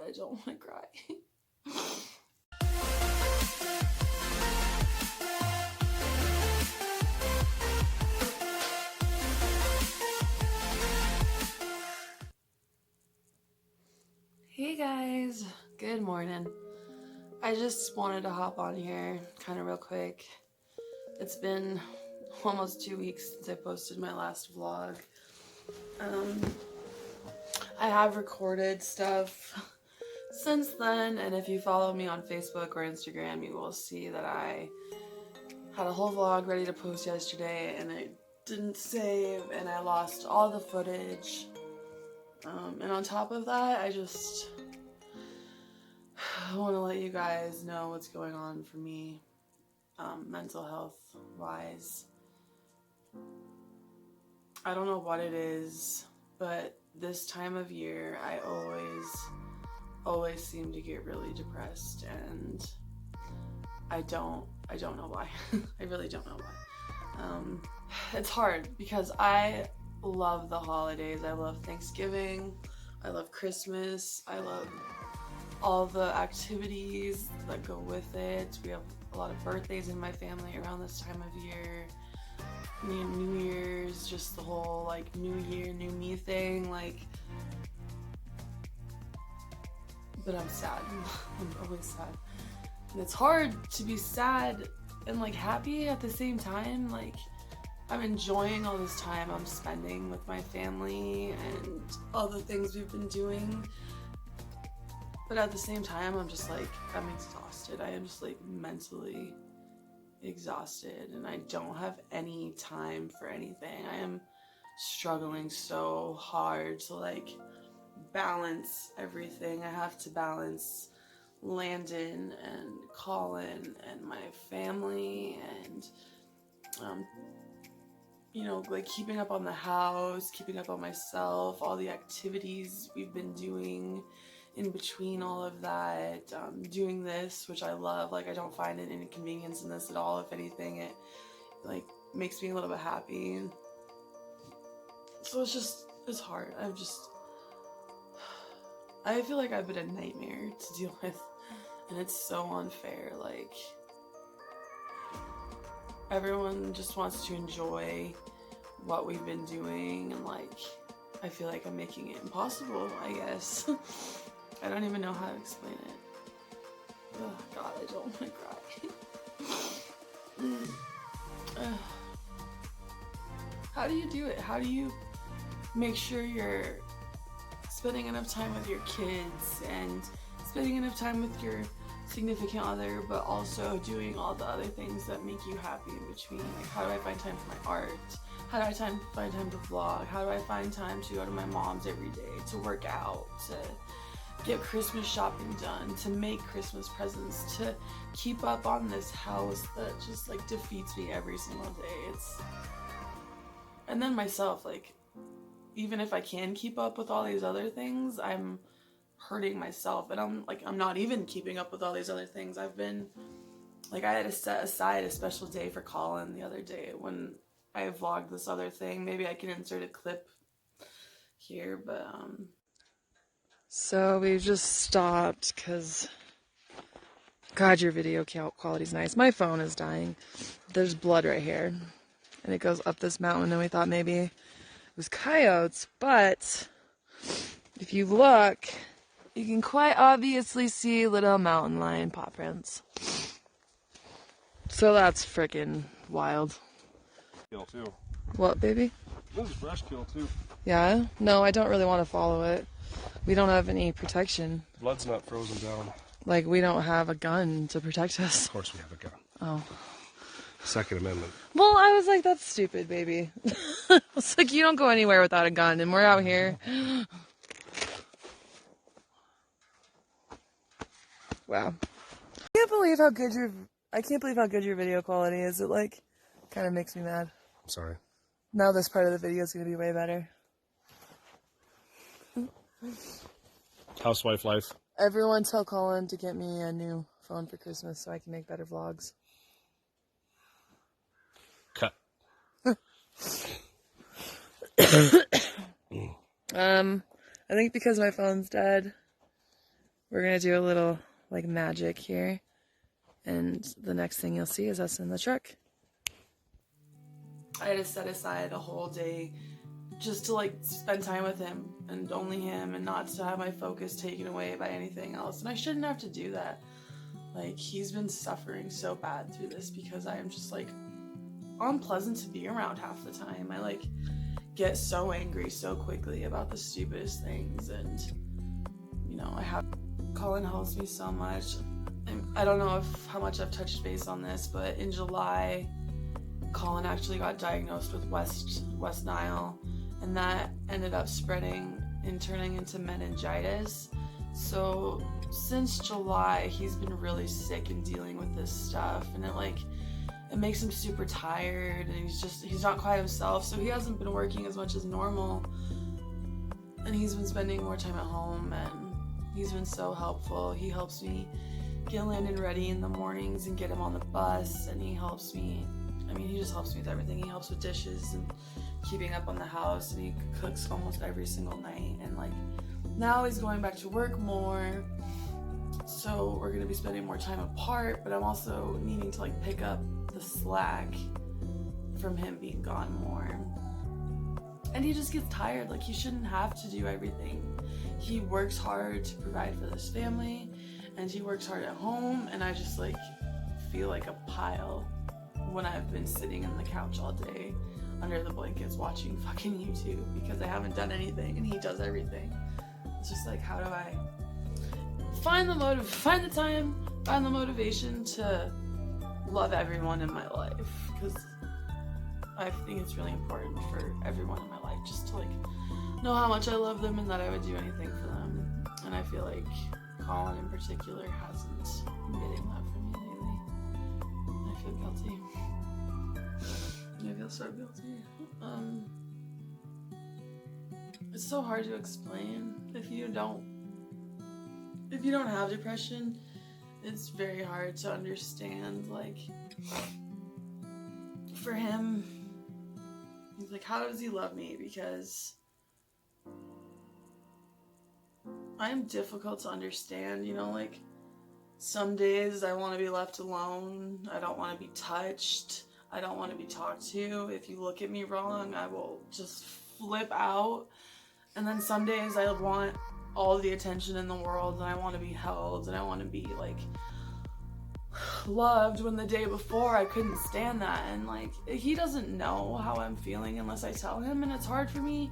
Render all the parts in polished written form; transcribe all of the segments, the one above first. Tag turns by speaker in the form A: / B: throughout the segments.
A: I don't want to cry. Hey guys, good morning. I just wanted to hop on here kind of real quick. It's been almost 2 weeks since I posted my last vlog. I have recorded stuff since then, and if you follow me on Facebook or Instagram, you will see that I had a whole vlog ready to post yesterday and I didn't save and I lost all the footage. And on top of that, I want to let you guys know what's going on for me, mental health wise. I don't know what it is, but this time of year I always seem to get really depressed, and I don't know why. I really don't know why. It's hard because I love the holidays. I love Thanksgiving, I love Christmas, I love all the activities that go with it. We have a lot of birthdays in my family around this time of year. New Year's, just the whole like new year, new me thing, like, but I'm sad. I'm always sad. And it's hard to be sad and like happy at the same time. Like, I'm enjoying all this time I'm spending with my family and all the things we've been doing. But at the same time, I'm just like, I'm exhausted. I am just like mentally exhausted and I don't have any time for anything. I am struggling so hard to like balance everything. I have to balance Landon and Collin and my family and you know, like keeping up on the house, keeping up on myself, all the activities we've been doing in between all of that, doing this, which I love. Like, I don't find an inconvenience in this at all. If anything, it like makes me a little bit happy. So it's hard. I feel like I've been a nightmare to deal with, and it's so unfair. Like, everyone just wants to enjoy what we've been doing, and like, I feel like I'm making it impossible, I guess. I don't even know how to explain it. Oh God, I don't want to cry. How do you do it? How do you make sure you're spending enough time with your kids and spending enough time with your significant other, but also doing all the other things that make you happy in between? Like, how do I find time for my art? How do I find time to vlog? How do I find time to go to my mom's every day, to work out, to get Christmas shopping done, to make Christmas presents, to keep up on this house that just like defeats me every single day? And then myself, like, even if I can keep up with all these other things, I'm hurting myself, and I'm not even keeping up with all these other things. I've been like, I had to set aside a special day for Collin the other day when I vlogged this other thing. Maybe I can insert a clip here, but so we just stopped because, God, your video quality's nice. My phone is dying. There's blood right here, and it goes up this mountain, and we thought maybe it was coyotes, but if you look, you can quite obviously see little mountain lion paw prints. So that's freaking wild.
B: Kill too.
A: What, baby?
B: This is brush kill too.
A: Yeah? No, I don't really want to follow it. We don't have any protection.
B: Blood's not frozen down.
A: Like, we don't have a gun to protect us.
B: Of course we have a gun.
A: Oh.
B: Second Amendment.
A: Well, I was like, that's stupid, baby. It's like, you don't go anywhere without a gun, and we're out here. Wow. I can't believe how good your video quality is. It like kind of makes me mad.
B: I'm sorry.
A: Now this part of the video is going to be way better.
B: Housewife life.
A: Everyone tell Collin to get me a new phone for Christmas so I can make better vlogs.
B: Cut.
A: I think because my phone's dead, We're gonna do a little like magic here, and the next thing you'll see is us in the truck. I had to set aside a whole day just to like spend time with him and only him, and not to have my focus taken away by anything else. And I shouldn't have to do that. Like, he's been suffering so bad through this because I am just like unpleasant to be around half the time. I like get so angry so quickly about the stupidest things, and you know, Collin helps me so much. I don't know how much I've touched base on this, but in July, Collin actually got diagnosed with West Nile, and that ended up spreading and turning into meningitis. So since July, he's been really sick and dealing with this stuff, and it makes him super tired, and he's not quite himself. So he hasn't been working as much as normal, and he's been spending more time at home, and he's been so helpful. He helps me get Landon ready in the mornings and get him on the bus, and he helps me. He just helps me with everything. He helps with dishes and keeping up on the house, and he cooks almost every single night. And like, now he's going back to work more, so we're gonna be spending more time apart, but I'm also needing to like pick up the slack from him being gone more. And he just gets tired. Like, he shouldn't have to do everything. He works hard to provide for this family, and he works hard at home, and I just like feel like a pile when I've been sitting on the couch all day under the blankets watching fucking YouTube because I haven't done anything and he does everything. It's just like, how do I find the time, find the motivation to love everyone in my life? Because I think it's really important for everyone in my life just to like know how much I love them and that I would do anything for them. And I feel like Collin in particular hasn't been getting that from me lately. I feel guilty. I feel so guilty. It's so hard to explain. If you don't have depression, it's very hard to understand. Like, for him, he's like, how does he love me? Because I'm difficult to understand, you know, like, some days I want to be left alone. I don't want to be touched. I don't want to be talked to. If you look at me wrong, I will just flip out. And then some days I want all the attention in the world, and I want to be held, and I want to be like loved, when the day before I couldn't stand that. And like, he doesn't know how I'm feeling unless I tell him, and it's hard for me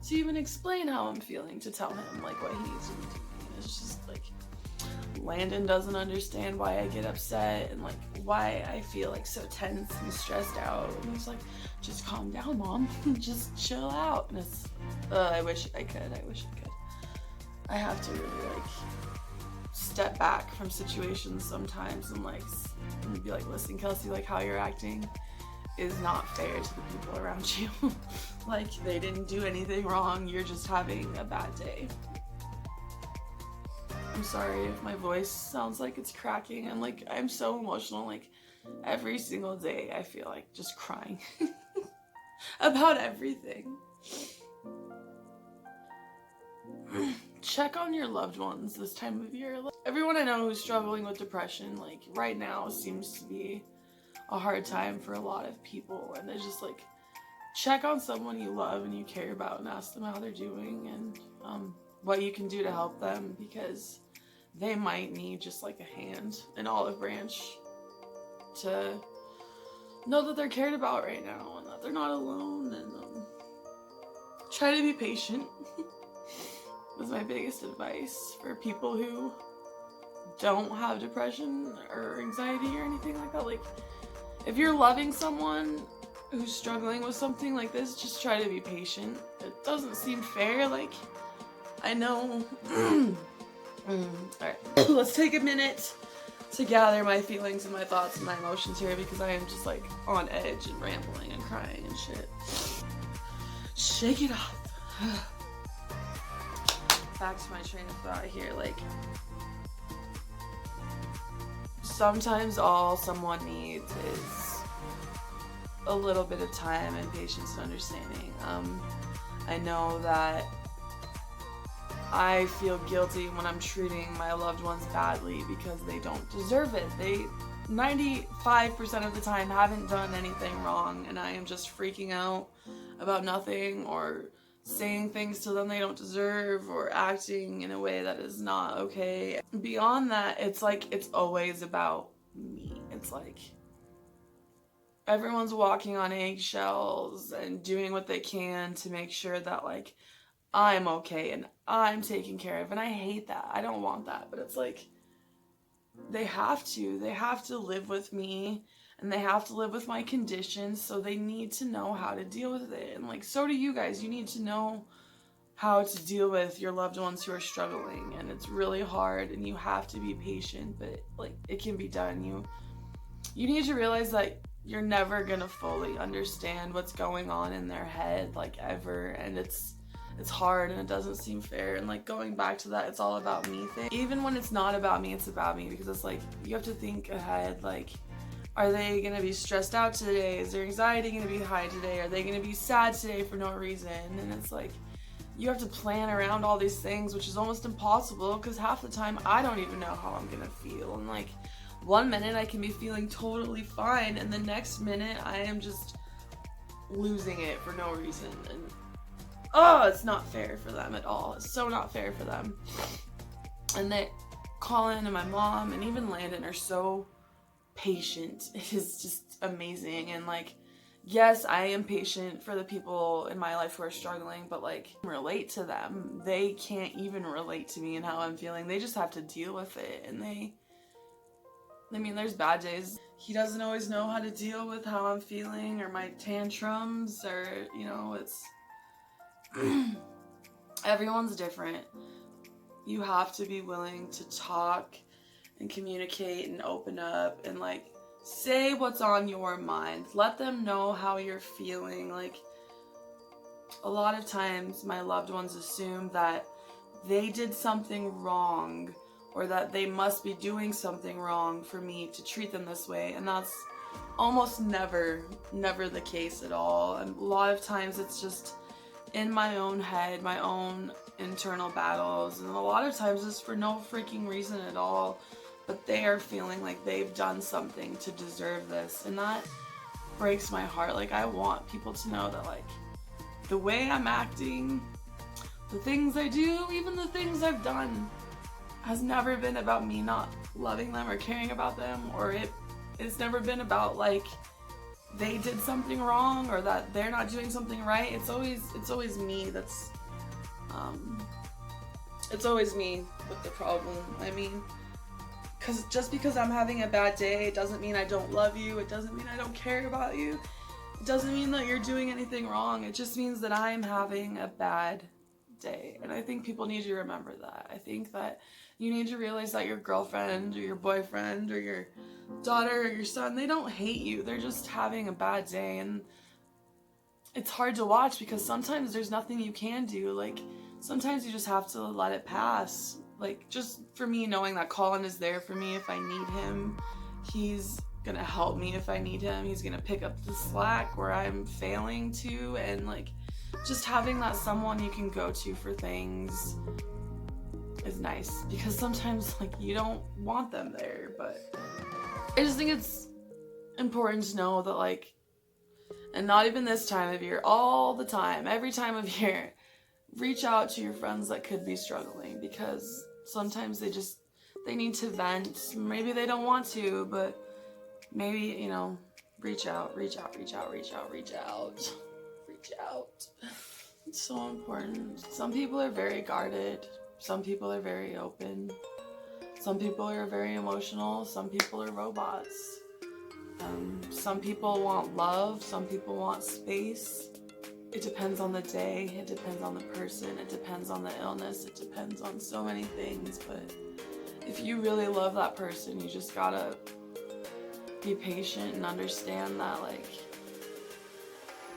A: to even explain how I'm feeling to tell him like what he needs to be doing. It's just like, Landon doesn't understand why I get upset and like why I feel like so tense and stressed out. And he's like, just calm down, Mom. Just chill out. And it's, I wish I could. I have to really like step back from situations sometimes and be like, listen, Kelsey, like, how you're acting is not fair to the people around you. Like, they didn't do anything wrong. You're just having a bad day. I'm sorry if my voice sounds like it's cracking. I'm so emotional. Like, every single day I feel like just crying about everything. Check on your loved ones this time of year. Everyone I know who's struggling with depression, like, right now seems to be a hard time for a lot of people, and they just like check on someone you love and you care about and ask them how they're doing and what you can do to help them, because they might need just like a hand, an olive branch, to know that they're cared about right now and that they're not alone. And try to be patient is my biggest advice for people who don't have depression or anxiety or anything like that. Like, if you're loving someone who's struggling with something like this, just try to be patient. It doesn't seem fair. Like, I know. Alright, let's take a minute to gather my feelings and my thoughts and my emotions here, because I am just like on edge and rambling and crying and shit. Shake it off. Back to my train of thought here. Like, sometimes all someone needs is a little bit of time and patience and understanding. I know that I feel guilty when I'm treating my loved ones badly because they don't deserve it. They 95% of the time haven't done anything wrong, and I am just freaking out about nothing, or saying things to them they don't deserve, or acting in a way that is not okay. Beyond that, it's like it's always about me. It's like everyone's walking on eggshells and doing what they can to make sure that like I'm okay and I'm taken care of, and I hate that. I don't want that, but it's like they have to live with me, and they have to live with my conditions, so they need to know how to deal with it. And like, so do you guys. You need to know how to deal with your loved ones who are struggling, and it's really hard, and you have to be patient, but like it can be done. You need to realize that you're never gonna fully understand what's going on in their head, like, ever, and it's hard, and it doesn't seem fair. And like, going back to that it's all about me thing, even when it's not about me, it's about me, because it's like you have to think ahead. Like, are they gonna be stressed out today? Is their anxiety gonna be high today? Are they gonna be sad today for no reason? And it's like you have to plan around all these things, which is almost impossible, because half the time I don't even know how I'm gonna feel. And like, one minute I can be feeling totally fine, and the next minute I am just losing it for no reason. And it's not fair for them at all. It's so not fair for them. And that Collin and my mom and even Landon are so patient. It is just amazing. And like, yes, I am patient for the people in my life who are struggling, but like, relate to them. They can't even relate to me and how I'm feeling. They just have to deal with it. And there's bad days. He doesn't always know how to deal with how I'm feeling, or my tantrums, or, it's everyone's different. You have to be willing to talk and communicate and open up and like say what's on your mind. Let them know how you're feeling. Like, a lot of times my loved ones assume that they did something wrong, or that they must be doing something wrong for me to treat them this way, and that's almost never the case at all. And a lot of times it's just in my own head, my own internal battles, and a lot of times it's for no freaking reason at all, but they are feeling like they've done something to deserve this, and that breaks my heart. Like, I want people to know that like the way I'm acting, the things I do, even the things I've done, has never been about me not loving them or caring about them, or it's never been about like they did something wrong or that they're not doing something right. It's always me that's it's always me with the problem. I mean, just because I'm having a bad day, it doesn't mean I don't love you. It doesn't mean I don't care about you. It doesn't mean that you're doing anything wrong. It just means that I am having a bad day. And I think people need to remember that. I think that you need to realize that your girlfriend or your boyfriend or your daughter or your son, they don't hate you. They're just having a bad day. And it's hard to watch because sometimes there's nothing you can do. Like, sometimes you just have to let it pass. Like, just for me, knowing that Collin is there for me if I need him. He's gonna help me if I need him. He's gonna pick up the slack where I'm failing to. And like, just having that someone you can go to for things is nice, because sometimes like you don't want them there. But I just think it's important to know that like, and not even this time of year, all the time, every time of year, reach out to your friends that could be struggling, because sometimes they need to vent. Maybe they don't want to, but maybe, reach out. It's so important. Some people are very guarded. Some people are very open. Some people are very emotional. Some people are robots. Some people want love. Some people want space. It depends on the day. It depends on the person. It depends on the illness. It depends on so many things. But if you really love that person, you just gotta be patient and understand that like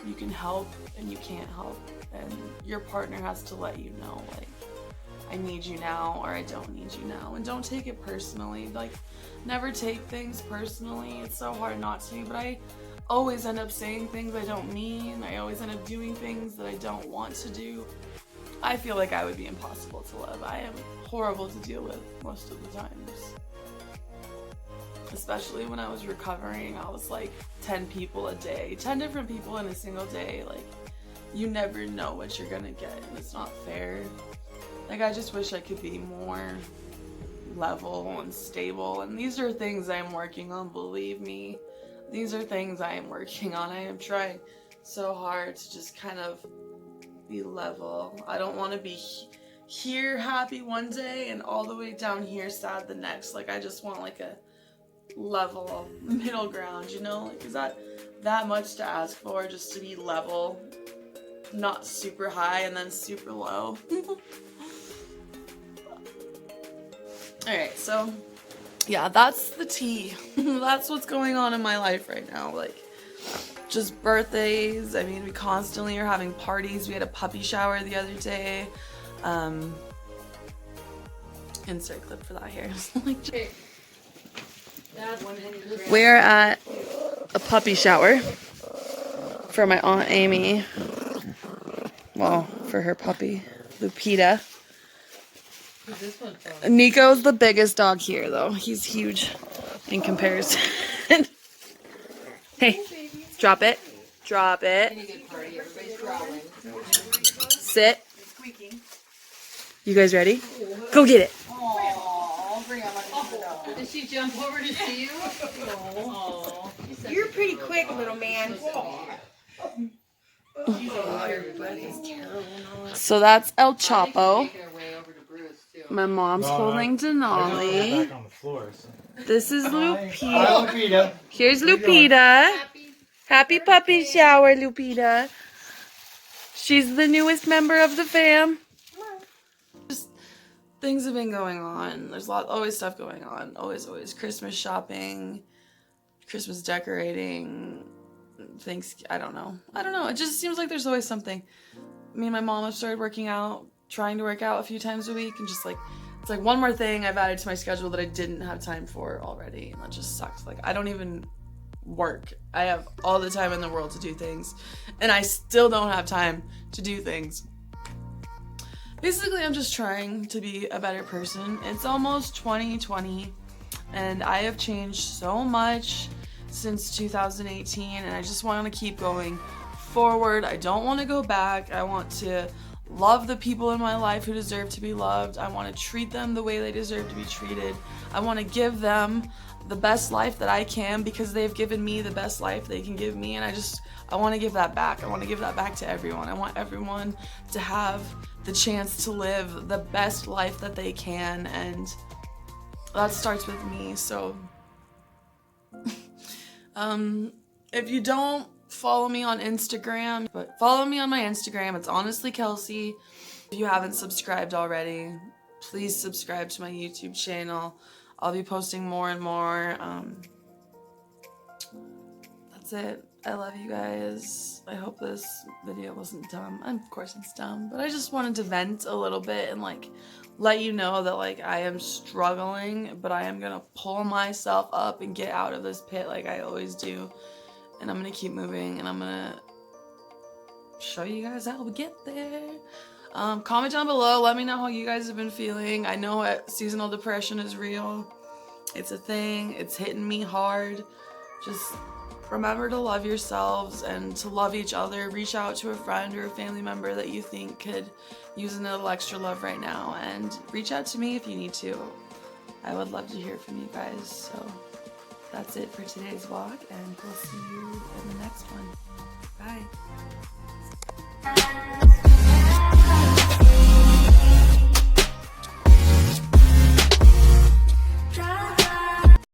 A: you can help and you can't help, and your partner has to let you know like, I need you now or I don't need you now. And don't take it personally. Like, never take things personally. It's so hard not to, but I always end up saying things I don't mean. I always end up doing things that I don't want to do. I feel like I would be impossible to love. I am horrible to deal with most of the times. Especially when I was recovering, I was like 10 people a day, 10 different people in a single day. Like, you never know what you're gonna get, and it's not fair. Like, I just wish I could be more level and stable, and these are things I'm working on, believe me. These are things I am working on. I am trying so hard to just kind of be level. I don't want to be here happy one day and all the way down here sad the next. Like, I just want like a level middle ground, you know? Like, is that much to ask for, just to be level, not super high and then super low? Alright, so yeah, that's the tea. That's what's going on in my life right now. Like, just birthdays. I mean, we constantly are having parties. We had a puppy shower the other day. Insert clip for that here. Like, we're at a puppy shower for my Aunt Amy. Well, for her puppy, Lupita.
C: Who's this one from?
A: Nico's the biggest dog here, though. He's huge in comparison. Hey, drop it. Drop it.
C: Any good party, everybody's growling.
A: Sit. You guys ready? Go get it.
C: Did she jump over to see you? Oh.
D: You're pretty quick, little man.
A: So that's El Chapo.
C: Making her way over to Bruce, too.
A: My mom's holding Denali.
E: Back on the floor, so.
A: This is Lupita.
E: Hi, Lupita.
A: Here's Lupita. Happy puppy shower, Lupita. She's the newest member of the fam. Just things have been going on. There's always stuff going on. Always. Christmas shopping, Christmas decorating, things. I don't know. It just seems like there's always something. Me and my mom have started working out, trying to work out a few times a week, and just like, it's like one more thing I've added to my schedule that I didn't have time for already, and that just sucks. Like, I don't even work. I have all the time in the world to do things, and I still don't have time to do things. Basically, I'm just trying to be a better person. It's almost 2020, and I have changed so much since 2018, and I just want to keep going forward. I don't want to go back. I want to love the people in my life who deserve to be loved. I want to treat them the way they deserve to be treated. I want to give them the best life that I can because they've given me the best life they can give me, and I want to give that back. I want to give that back to everyone. I want everyone to have the chance to live the best life that they can, and that starts with me. So if you don't follow me on Instagram, but follow me on my Instagram. It's Honestly.Kelsey. If you haven't subscribed already, please subscribe to my YouTube channel. I'll be posting more and more. That's it. I love you guys. I hope this video wasn't dumb. Of course it's dumb, but I just wanted to vent a little bit and like let you know that like I am struggling, but I am gonna pull myself up and get out of this pit like I always do. And I'm gonna keep moving, and I'm gonna show you guys how we get there. Comment down below, let me know how you guys have been feeling. I know seasonal depression is real. It's a thing, it's hitting me hard. Just remember to love yourselves and to love each other. Reach out to a friend or a family member that you think could use a little extra love right now, and reach out to me if you need to. I would love to hear from you guys. So that's it for today's vlog, and we'll see you in the next one.